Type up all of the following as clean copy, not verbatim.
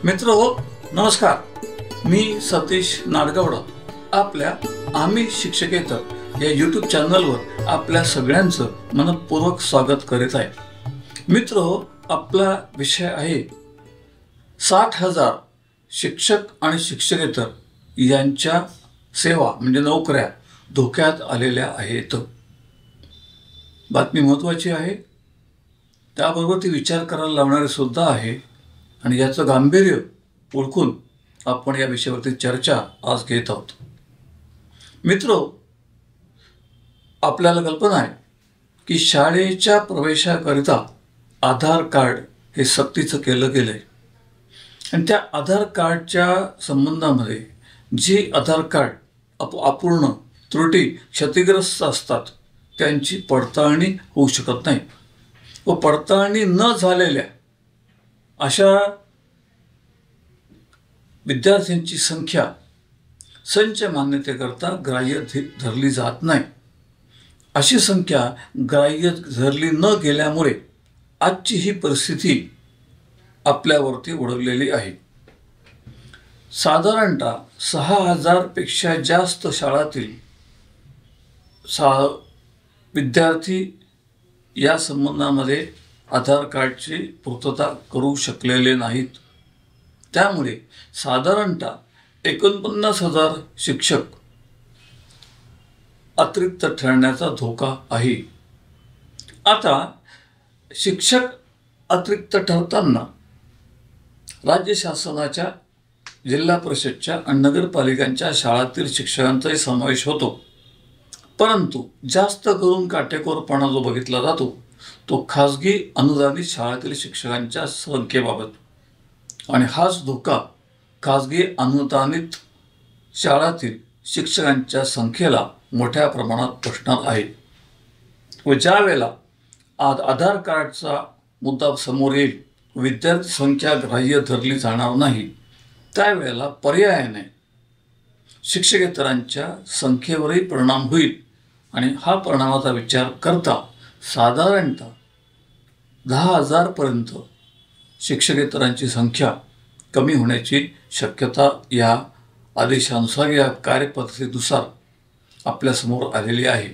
मित्रहो, नमस्कार. मी सतीश नाडगवडा आपल्या आम्ही शिक्षकेतर या यूट्यूब चॅनलवर आपल्या सगळ्यांचं मनपूर्वक स्वागत करीत आहे. मित्रहो, आपला विषय आहे 60,000 शिक्षक आणि शिक्षकेतर यांच्या सेवा म्हणजे नोकऱ्या धोक्यात आलेल्या आहेत. बातमी महत्त्वाची आहे, त्याबरोबर ती विचार करायला लावणारी सुद्धा आहे आणि याचं गांभीर्य ओळखून आपण या विषयावरती चर्चा आज घेत आहोत. मित्रो, आपल्याला कल्पना आहे की शाळेच्या प्रवेशाकरिता आधार कार्ड हे सक्तीचं केलं गेलं आहे आणि त्या आधार कार्डच्या संबंधामध्ये जी आधार कार्ड अपूर्ण, त्रुटी, क्षतिग्रस्त असतात त्यांची पडताळणी होऊ शकत नाही व पडताळणी न झालेल्या अशा विद्यार्थ्यांची संख्या संच मान्यतेकरता ग्राह्य धरली जात नाही. अशी संख्या ग्राह्य धरली न गेल्यामुळे आजची ही परिस्थिती आपल्यावरती ओढवलेली आहे. साधारणतः 6,000 पेक्षा जास्त शाळांतील विद्यार्थी या संबंधामध्ये आधार कार्डची पूर्तता करू शकलेले नाहीत. त्यामुळे साधारणतः 49,000 शिक्षक अतिरिक्त ठरण्याचा धोका आहे. आता शिक्षक अतिरिक्त ठरताना राज्य शासनाच्या, जिल्हा परिषदच्या आणि नगरपालिकांच्या शाळांतील शिक्षकांचाही समावेश होतो. परंतु जास्त करून काटेकोरपणा जो बघितला जातो तो खाजगी अनुदानित शाळेतील शिक्षकांच्या संख्येबाबत आणि हाच धोका खाजगी अनुदानित शाळांतील शिक्षकांच्या संख्येला मोठ्या प्रमाणात बसणार आहे. व ज्या वेळेला आधार कार्डचा मुद्दा समोर येईल, विद्यार्थी संख्या ग्राह्य धरली जाणार नाही, त्यावेळेला पर्यायाने शिक्षकेतरांच्या संख्येवरही परिणाम होईल आणि हा परिणामाचा विचार करता साधारणतः 10,000 पर्यंत शिक्षकेतरांची संख्या कमी होण्याची शक्यता या आदेशानुसार, या कार्यपद्धतीनुसार आपल्यासमोर आलेली आहे.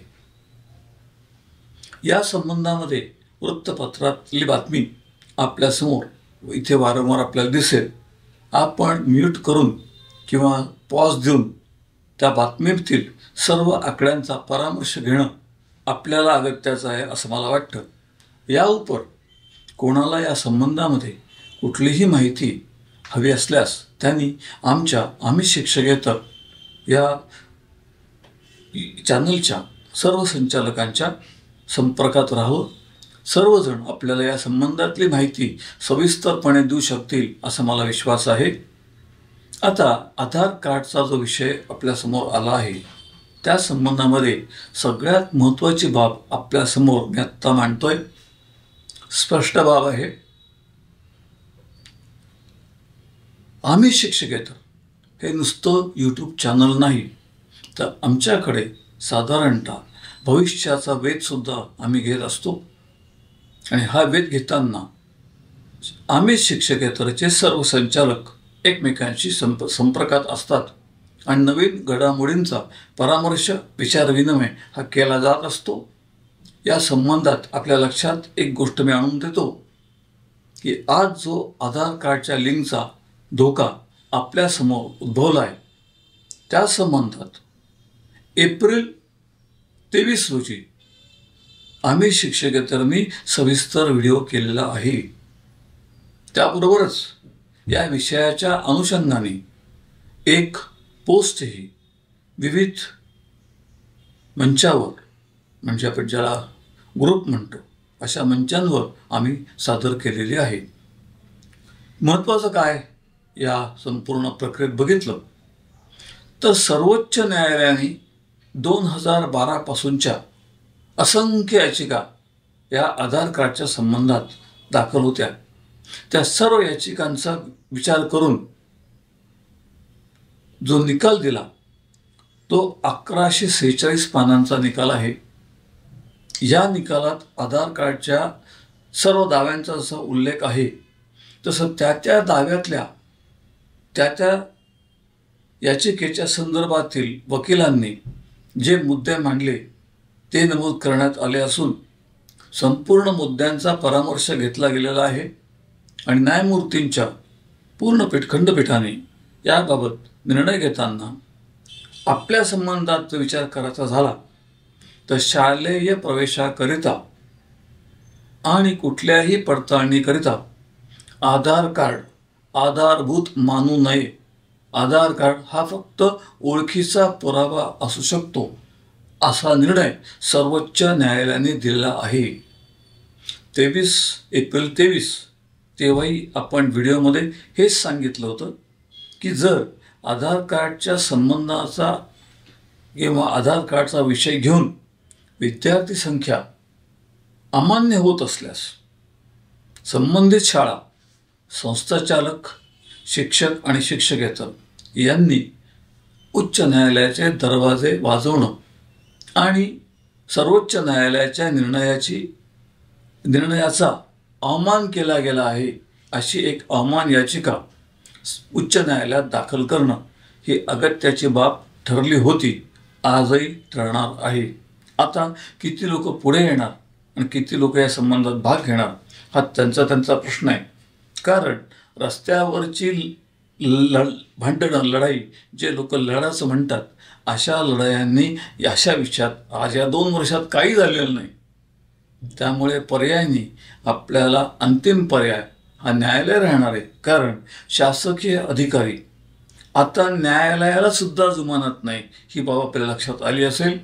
या संबंधामध्ये वृत्तपत्रातली बातमी आपल्यासमोर इथे वारंवार आपल्याला दिसेल. आपण म्यूट करून किंवा पॉज देऊन त्या बातमीतील सर्व आकड्यांचा परामर्श घेणं आपल्याला अगत्याचं आहे असं मला वाटतं. या उपर कोणाला या संबंधामध्ये कुठलीही माहिती हवी असल्यास त्यांनी आम्ही शिक्षकेतर या चॅनलच्या सर्व संचालकांच्या संपर्कात राहावं. सर्वजण आपल्याला या संबंधातली माहिती सविस्तरपणे देऊ शकतील असा मला विश्वास आहे. आता आधार कार्डचा जो विषय आपल्यासमोर आला आहे त्या संबंधामध्ये सगळ्यात महत्त्वाची बाब आपल्यासमोर मी आत्ता मांडतोय. स्पष्ट बाब आहे. आम्ही शिक्षकेतर हे नुसतं यूट्यूब चॅनल नाही, तर आमच्याकडे साधारणतः भविष्याचा वेधसुद्धा आम्ही घेत असतो आणि हा वेध घेताना आम्ही शिक्षकेतरचे सर्व संचालक एकमेकांशी संपर्कात असतात आणि नवीन घडामोडींचा परामर्श, विचारविनिमय हा केला जात असतो. या संबंधात आपल्या लक्षात एक गोष्ट मी आणून देतो की आज जो आधार कार्डच्या लिंकचा धोका आपल्यासमोर उद्भवला आहे त्या संबंधात एप्रिल 23 रोजी आम्ही शिक्षकेतरांनी सविस्तर व्हिडिओ केलेला आहे. त्याबरोबरच या विषयाच्या अनुषंगाने एक पोस्टही विविध मंचावर, म्हणजे आपण ज्याला ग्रुप म्हणतो अशा मंचांवर आम्ही सादर केलेली आहे. महत्त्वाचं काय या संपूर्ण प्रक्रियेत बघितलं तर सर्वोच्च न्यायालयाने 2012 पासूनच्या असंख्य याचिका या आधार कार्डच्या संबंधात दाखल होत्या. त्या सर्व याचिकांचा विचार करून जो निकाल दिला तो 1146 पानांचा निकाल आहे. या निकालात आधार कार्डच्या सर्व दाव्यांचा जसा उल्लेख आहे तसं त्या दाव्यातल्या त्या याचिकेच्या संदर्भातील वकिलांनी जे मुद्दे मांडले ते नमूद करण्यात आले असून संपूर्ण मुद्द्यांचा परामर्श घेतला गेलेला आहे आणि न्यायमूर्तींच्या खंडपीठाने याबाबत निर्णय घेताना आपल्या संबंधात विचार करायचा झाला तर शालेय प्रवेशाकरिता आणि कुठल्याही पडताळणीकरिता आधार कार्ड आधारभूत मानू नये. आधार कार्ड हा फक्त ओळखीचा पुरावा असू शकतो असा निर्णय सर्वोच्च न्यायालयाने दिलेला आहे. 23 एप्रिल 23 तेव्हाही आपण व्हिडिओमध्ये हेच सांगितलं होतं की जर आधार कार्डच्या संबंधाचा किंवा आधार कार्डचा विषय घेऊन विद्यार्थी संख्या अमान्य होत असल्यास संबंधित शाळा, संस्थाचालक, शिक्षक आणि शिक्षकेतर यांनी उच्च न्यायालयाचे दरवाजे वाजवणं आणि सर्वोच्च न्यायालयाच्या निर्णयाचा अवमान केला गेला आहे अशी एक अवमान याचिका उच्च न्यायालयात दाखल करणं ही अगत्याची बाब ठरली होती, आजही ठरणार आहे. आता किती लोक पुढे येणार आणि किती लोक या संबंधात भाग घेणार हा त्यांचा प्रश्न आहे. कारण रस्त्यावरची भांडणं, लढाई जे लोक लढाचं म्हणतात अशा लढायांनी अशा विषयात आज या 2 वर्षात काही झालेलं नाही. त्यामुळे पर्यायाने आपल्याला अंतिम पर्याय हा न्यायालय राहणार आहे. कारण शासकीय अधिकारी आता न्यायालयाला सुद्धा जुमानत नाही ही बाब आपल्या लक्षात आली असेल.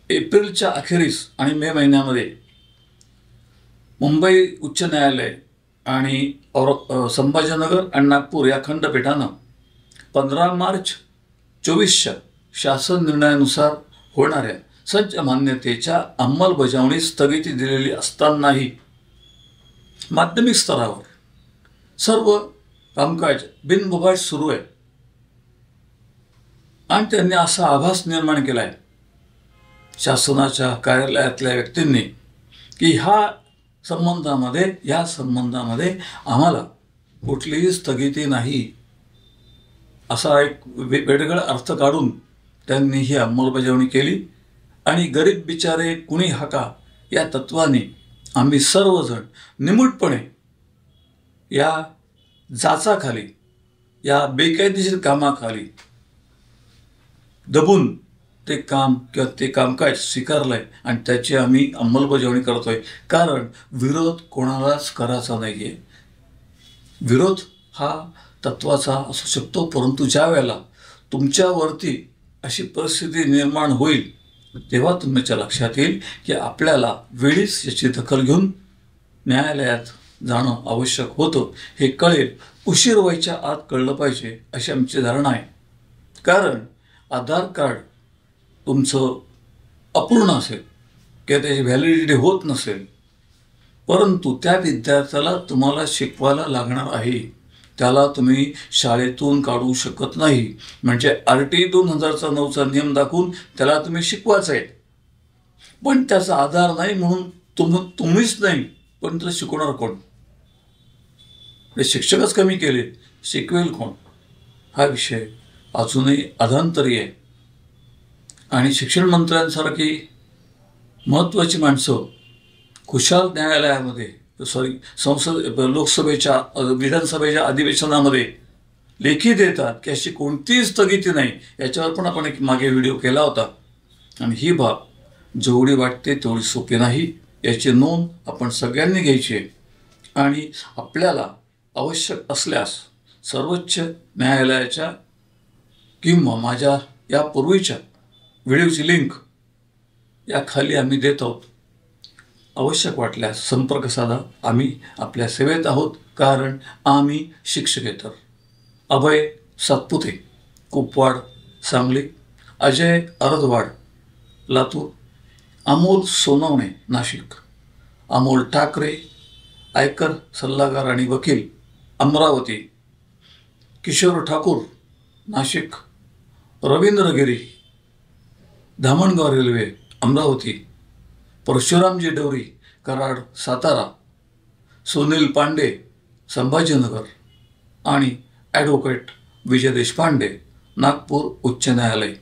एप्रिलच्या अखेरीस आणि मे महिन्यामध्ये मुंबई उच्च न्यायालय आणि संभाजीनगर आणि नागपूर या खंडपीठानं 15 मार्च 24च्या शासन निर्णयानुसार होणाऱ्या संच मान्यतेच्या अंमलबजावणीस स्थगिती दिलेली असतानाही माध्यमिक स्तरावर सर्व कामकाज बिनबुभाट सुरू आहे. आणि त्यांनी असा आभास निर्माण केला आहे शासनाच्या कार्यालयातल्या व्यक्तींनी की या संबंधामध्ये आम्हाला कुठलीही स्थगिती नाही असा एक वेगळा अर्थ काढून त्यांनी ही अंमलबजावणी केली. आणि गरीब बिचारे कुणी हाका या तत्वाने आम्ही सर्वजण निमूटपणे या जाचाखाली, या बेकायदेशीर कामाखाली दबून ते काम किंवा ते कामकाज स्वीकारलंय आणि त्याची आम्ही अंमलबजावणी करतोय. कारण विरोध कोणालाच करायचा नाहीये. विरोध हा तत्वाचा असू शकतो, परंतु ज्या वेळेला तुमच्यावरती अशी परिस्थिती निर्माण होईल तेव्हा तुमच्या लक्षात येईल की आपल्याला वेळीच याची दखल घेऊन न्यायालयात जाणं आवश्यक होतं. हे कळेल, उशीर व्हायच्या आत कळलं पाहिजे अशी आमची धारणा आहे. कारण आधार कार्ड तुमचं अपूर्ण असेल किंवा त्याची व्हॅलिडिटी होत नसेल, परंतु त्या विद्यार्थ्याला तुम्हाला शिकवायला लागणार आहे. त्याला तुम्ही शाळेतून काढू शकत नाही. म्हणजे RT 2009चा नियम दाखवून त्याला तुम्ही शिकवायचं आहे, पण त्याचा आधार नाही म्हणून तुम्हीच नाही, पण त्याला शिकवणार कोण? शिक्षकच कमी केले, शिकवेल कोण? हा विषय अजूनही अधांतरी आहे. आणि शिक्षण मंत्र्यांसारखी महत्त्वाची माणसं खुशाल न्यायालयामध्ये लोकसभेच्या विधानसभेच्या अधिवेशनामध्ये लेखी देतात की अशी कोणतीही स्थगिती नाही. याच्यावर पण आपण एक मागे व्हिडिओ केला होता. आणि ही बाब जेवढी वाटते तेवढी सोपी नाही, याची नोंद आपण सगळ्यांनी घ्यायची आहे. आणि आपल्याला आवश्यक असल्यास सर्वोच्च न्यायालयाच्या किंवा माझ्या यापूर्वीच्या व्हिडिओची लिंक या खाली आम्ही देत आहोत. आवश्यक वाटल्यास संपर्क साधा. आम्ही आपल्या सेवेत आहोत. कारण आम्ही शिक्षकेतर. अभय सातपुते, कुपवाड, सांगली. अजय अरदवाड, लातूर. अमोल सोनवणे, नाशिक. अमोल ठाकरे, आयकर सल्लागार आणि वकील, अमरावती. किशोर ठाकूर, नाशिक. रवींद्र गिरी, धामणगाव रेल्वे, अमरावती. परशुरामजी डवरी, कराड, सातारा. सुनील पांडे, संभाजीनगर. आणि ॲडव्होकेट विजय देशपांडे, नागपूर उच्च न्यायालय.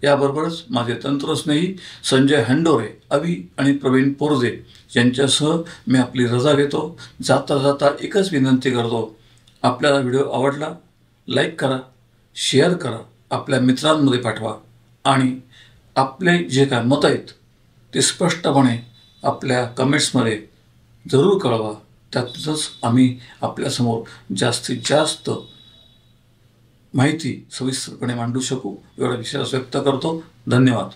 याबरोबरच माझे तंत्रस्नेही संजय हंडोरे, अवी आणि प्रवीण पोरजे यांच्यासह मी आपली रजा घेतो. जाता जाता एकच विनंती करतो, आपल्याला व्हिडिओ आवडला लाईक करा, शेअर करा, आपल्या मित्रांमध्ये पाठवा आणि आपले जे काय मत आहेत ते स्पष्टपणे आपल्या कमेंट्समध्ये जरूर कळवा. त्यातच आम्ही आपल्यासमोर जास्तीत जास्त माहिती सविस्तरपणे मांडू शकू एवढा विश्वास व्यक्त करतो. धन्यवाद.